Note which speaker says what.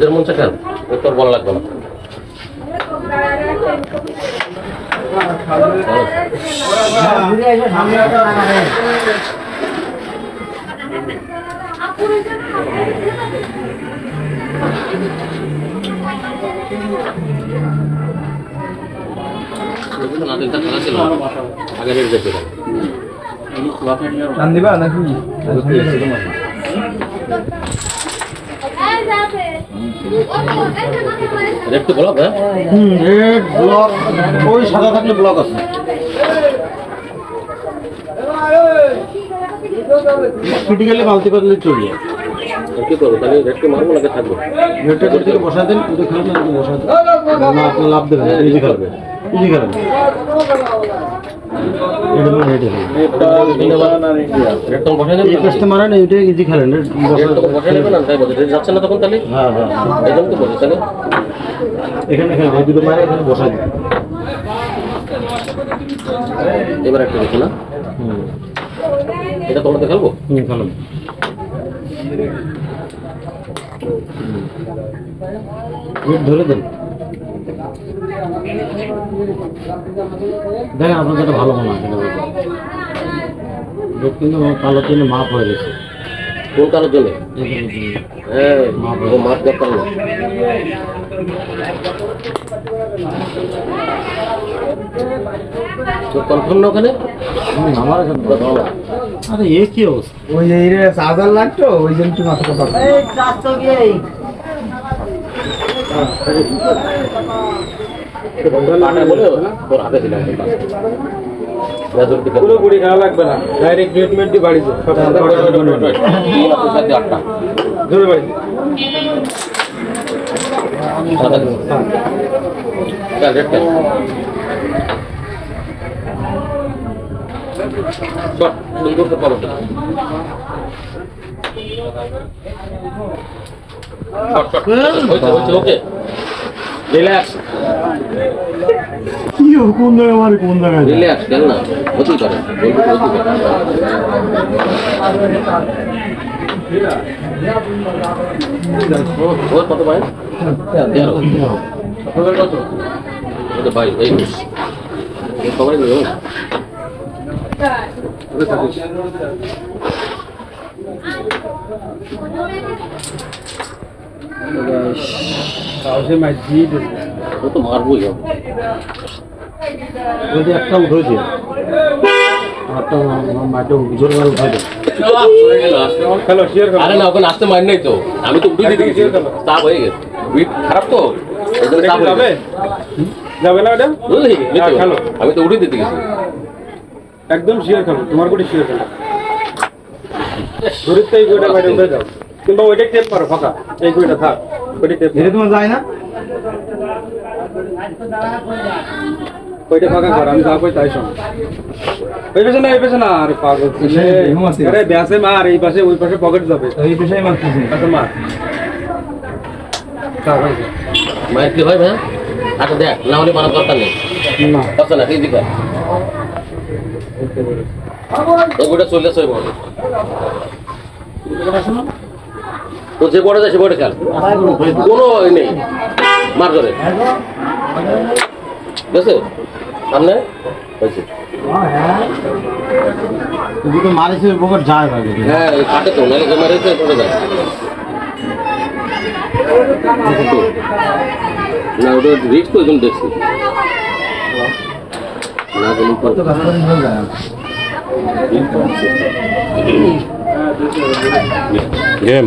Speaker 1: মন চাকান তোর বলা লাগবে না
Speaker 2: দিবা নাকি
Speaker 1: রেড ব্লক হ্যাঁ
Speaker 2: রেড ব্লক ওই সাদা থাকলে ব্লক আছে ক্রিটিক্যালি মালতি করলে চলবে
Speaker 1: কি করবো তাহলে রেডকে মারবো নাকি থাকবো
Speaker 2: রেডটা করে দিলে বসা দেন ওটা খেলে না বসা দেন না আপনি লাভ দেবেন ইজি খেলবে ইজি খেলবে এটা মানে রেডি হবে
Speaker 1: রেডটা বসাই দেন
Speaker 2: এই কাজটা মারেন এইটা ইজি খেলেন
Speaker 1: বসাই নেবেন না তাই বলতে রেড যাচ্ছে না তখন তাহলে
Speaker 2: হ্যাঁ হ্যাঁ
Speaker 1: এরকম তো বলছি তাহলে
Speaker 2: এখানে এখানে এই দুটো মারে এখানে বসা দিন
Speaker 1: এবার একটা দেখি না এটা তোমাদের খেলবো
Speaker 2: খেলেন ধরে দেন দেখেন আপনার যেটা ভালো মনে হয় সেটা কিন্তু কালোর জন্য মাপ হয়ে গেছে
Speaker 1: কোন কারোর জন্য হ্যাঁ ও মাছ করতাম না কনফার্ম না ওখানে
Speaker 2: আমার আরে এ কি অবস্থা
Speaker 3: ওই এই রে সাজার লাগতো ওই জন্য কি মাথা কথা এই চাচ্ছো কি এই
Speaker 2: পুরো গুড়ি খাওয়া লাগবে না ডাইরেক্ট ট্রিটমেন্ট দিয়ে বাড়ি যাও জোরে বাড়ি
Speaker 1: ওকে রিল্যাক্স
Speaker 2: কি কোন জায়গায় মারে কোন জায়গায়
Speaker 1: রিল্যাক্স কেন না হতেই পারে কত ভাই কত ভাই এই খবর নেই ও তো মারবই
Speaker 2: যদি একটা উঠেছে একটা মাঠে জোর করে উঠে দেয়
Speaker 1: আরে না ওখানে আসতে মার নাই তো আমি তো উঠে দিতে গেছি চাপ হয়ে গেছে উইক খারাপ তো
Speaker 2: যাবে না ওটা
Speaker 1: বুঝলি আমি তো উঠে দিতে গেছি
Speaker 2: একদম শিওর খেলো তোমার কোটি শিওর খেলো ধরিত এই গোটা বাইরে উঠে যাও কিংবা ওইটা টেপ করো ফাঁকা এই গোটা থাক ওইটা টেপ ধীরে তোমার যায় না ওইটা ফাঁকা কর আমি যা কই তাই শোন এই পেছনে না আরে পাগল আরে ব্যাসে মার এই পাশে ওই পাশে পকেট যাবে এই পেছনে মারতেছি আচ্ছা মার
Speaker 1: মায়ের কি হয় ভাই আচ্ছা দেখ না হলে মারার দরকার নেই
Speaker 2: না
Speaker 1: কথা না ঠিক দিকে ওগুলো চলে আসে বলে তো যে বড় যায় সে বড় খেল কোনো নেই মার করে বুঝছে সামনে হয়েছে
Speaker 2: দুটো মারিছে পকেট যায় ভাই
Speaker 1: হ্যাঁ কাটে তো নালে যে মারিছে পড়ে যায় না ওটা রিস্ক করে তুমি দেখছি না কত গেম